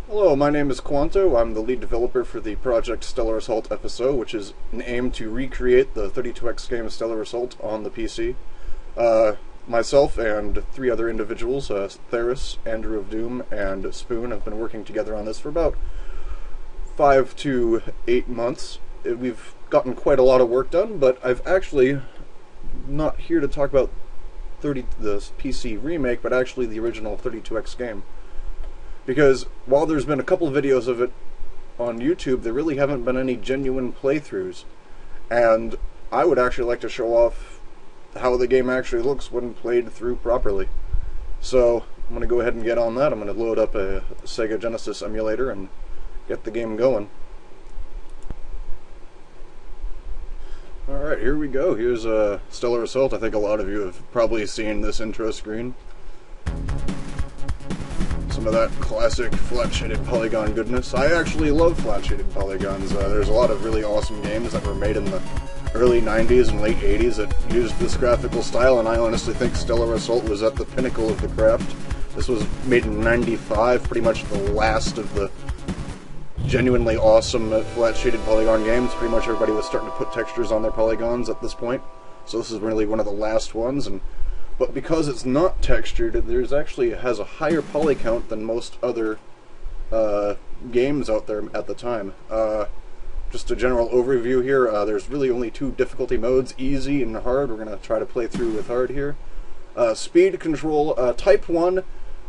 Hello, my name is Quanto. I'm the lead developer for the project Stellar Assault FSO, which is an aim to recreate the 32X game Stellar Assault on the PC. Myself and three other individuals, Theris, Andrew of Doom, and Spoon, have been working together on this for about 5 to 8 months. We've gotten quite a lot of work done, but I've actually not here to talk about the PC remake, but actually the original 32X game. Because while there's been a couple videos of it on YouTube, there really haven't been any genuine playthroughs. And I would actually like to show off how the game actually looks when played through properly. So I'm going to go ahead and get on that. I'm going to load up a Sega Genesis emulator and get the game going. Alright, here we go. Here's Stellar Assault. I think a lot of you have probably seen this intro screen. Some of that classic flat-shaded polygon goodness. I actually love flat-shaded polygons. There's a lot of really awesome games that were made in the early 90s and late 80s that used this graphical style, and I honestly think Stellar Assault was at the pinnacle of the craft. This was made in 95, pretty much the last of the genuinely awesome flat-shaded polygon games. Pretty much everybody was starting to put textures on their polygons at this point, so this is really one of the last ones. But because it's not textured, there's actually has a higher poly count than most other games out there at the time. Just a general overview here, there's really only two difficulty modes, easy and hard. We're going to try to play through with hard here. Speed control, type 1,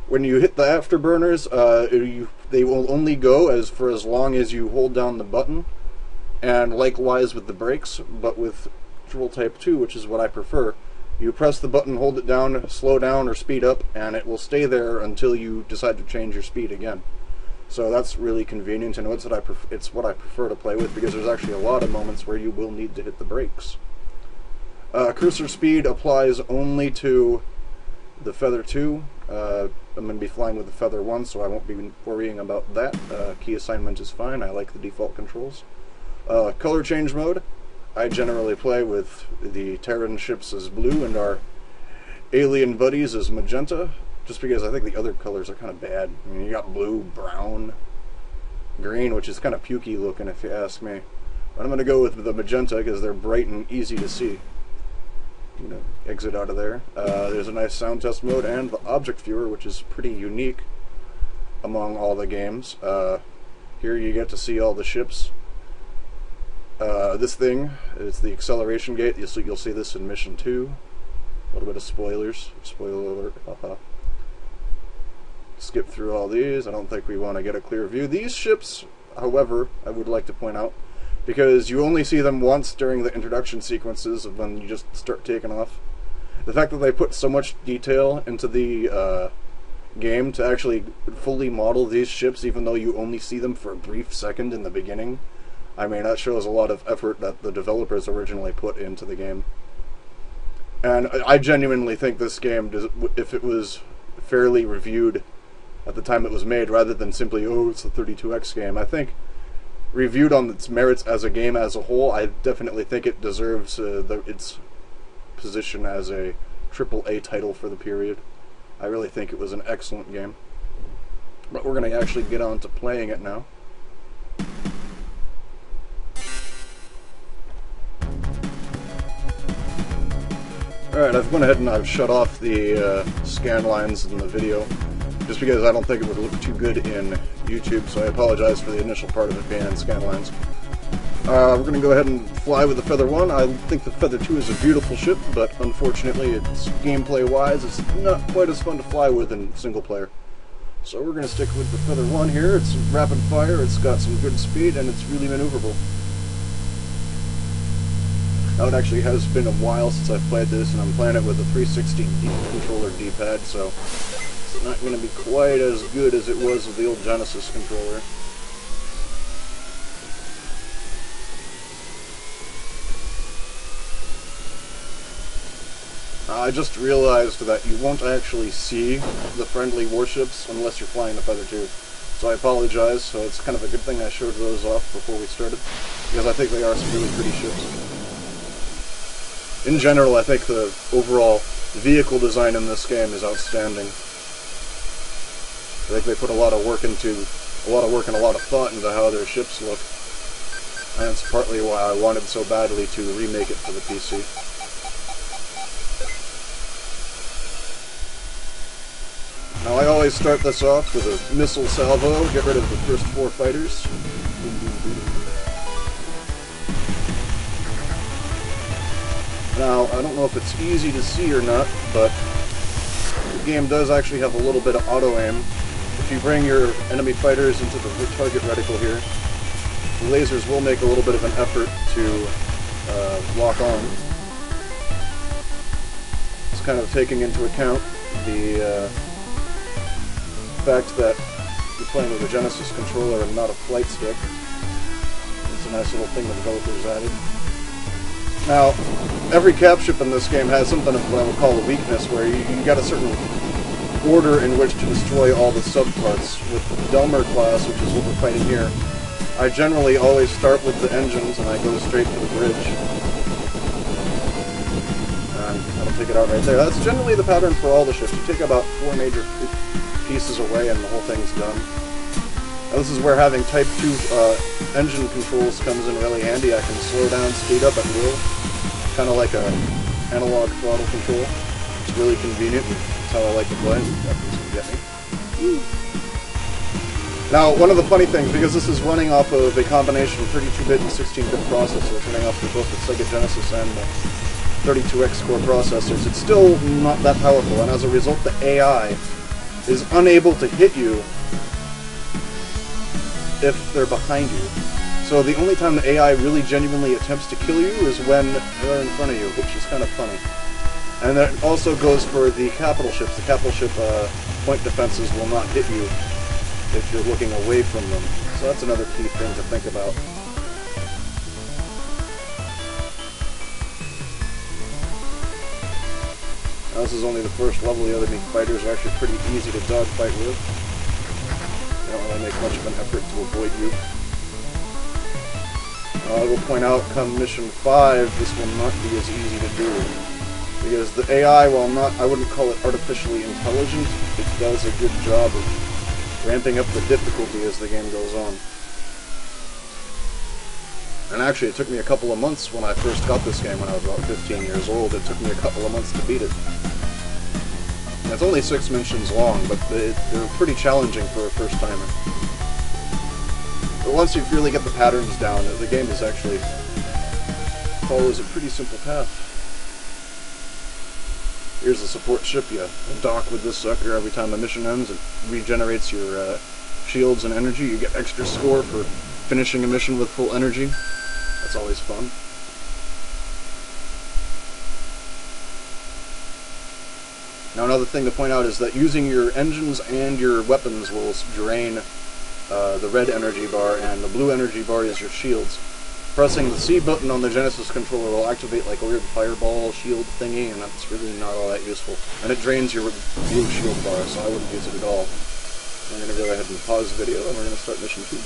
when you hit the afterburners, they will only go for as long as you hold down the button, and likewise with the brakes, but with control type 2, which is what I prefer, you press the button, hold it down, slow down or speed up, and it will stay there until you decide to change your speed again. So that's really convenient, and it's what I prefer to play with, because there's actually a lot of moments where you will need to hit the brakes. Cursor speed applies only to the Feather 2. I'm going to be flying with the Feather 1, so I won't be worrying about that. Key assignment is fine. I like the default controls. Color change mode. I generally play with the Terran ships as blue and our alien buddies as magenta, just because I think the other colors are kind of bad. I mean, you got blue, brown, green, which is kind of pukey looking if you ask me. But I'm going to go with the magenta because they're bright and easy to see. I'm going to exit out of there. There's a nice sound test mode and the object viewer, which is pretty unique among all the games. Here you get to see all the ships. This thing is the acceleration gate. You'll see this in Mission 2. A little bit of spoilers. Spoiler alert. Skip through all these. I don't think we want to get a clear view. These ships, however, I would like to point out, because you only see them once during the introduction sequences of when you just start taking off. The fact that they put so much detail into the game to actually fully model these ships, even though you only see them for a brief second in the beginning, I mean, that shows a lot of effort that the developers originally put into the game. And I genuinely think this game, if it was fairly reviewed at the time it was made, rather than simply, oh, it's a 32X game, I think, reviewed on its merits as a game as a whole, I definitely think it deserves its position as a AAA title for the period. I really think it was an excellent game. But we're going to actually get on to playing it now. Alright, I've gone ahead and I've shut off the scan lines in the video, just because I don't think it would look too good in YouTube, so I apologize for the initial part of it being in scan lines. We're going to go ahead and fly with the Feather 1. I think the Feather 2 is a beautiful ship, but unfortunately, it's gameplay-wise, it's not quite as fun to fly with in single player. So we're going to stick with the Feather 1 here. It's rapid fire, it's got some good speed, and it's really maneuverable. Now, it actually has been a while since I've played this, and I'm playing it with a 360 controller D-pad, so it's not going to be quite as good as it was with the old Genesis controller. I just realized that you won't actually see the friendly warships unless you're flying the Feather 2. So I apologize, so it's kind of a good thing I showed those off before we started, because I think they are some really pretty ships. In general, I think the overall vehicle design in this game is outstanding. I think they put a lot of work into a lot of work and a lot of thought into how their ships look. And that's partly why I wanted so badly to remake it for the PC. Now I always start this off with a missile salvo, get rid of the first 4 fighters. Now, I don't know if it's easy to see or not, but the game does actually have a little bit of auto-aim. If you bring your enemy fighters into the target reticle here, the lasers will make a little bit of an effort to lock on. It's kind of taking into account the fact that you're playing with a Genesis controller and not a flight stick. It's a nice little thing the developers added. Now, every cap ship in this game has something of what I would call a weakness, where you got a certain order in which to destroy all the subparts. With the Delmer class, which is what we're fighting here, I generally always start with the engines and I go straight to the bridge. And that'll take it out right there. That's generally the pattern for all the ships. You take about 4 major pieces away and the whole thing's done. Now, this is where having Type 2 engine controls comes in really handy. I can slow down, speed up at will. Kind of like a analog throttle control. It's really convenient. That's how I like to play. Definitely get me. Now, one of the funny things, because this is running off of a combination of 32-bit and 16-bit processors, it's running off of both the Sega Genesis and the 32X core processors, it's still not that powerful, and as a result, the AI is unable to hit you if they're behind you. So the only time the AI really genuinely attempts to kill you is when they're in front of you, which is kind of funny. And that also goes for the capital ships. The capital ship point defenses will not hit you if you're looking away from them. So that's another key thing to think about. Now, this is only the first level. The enemy fighters are actually pretty easy to dogfight with. They don't really make much of an effort to avoid you. I will point out, come Mission 5, this will not be as easy to do. Because the AI, while not, I wouldn't call it artificially intelligent, it does a good job of ramping up the difficulty as the game goes on. And actually, it took me a couple of months when I first got this game when I was about 15 years old. It took me a couple of months to beat it. And it's only 6 missions long, but they're pretty challenging for a first-timer. But once you really get the patterns down, the game is actually follows a pretty simple path. Here's a support ship. You dock with this sucker every time a mission ends. It regenerates your shields and energy. You get extra score for finishing a mission with full energy. That's always fun. Now, another thing to point out is that using your engines and your weapons will drain the red energy bar, and the blue energy bar is your shields. Pressing the C button on the Genesis controller will activate like a weird fireball shield thingy, and that's really not all that useful. And it drains your blue shield bar, so I wouldn't use it at all. I'm going to go ahead and pause the video, and we're going to start mission 2.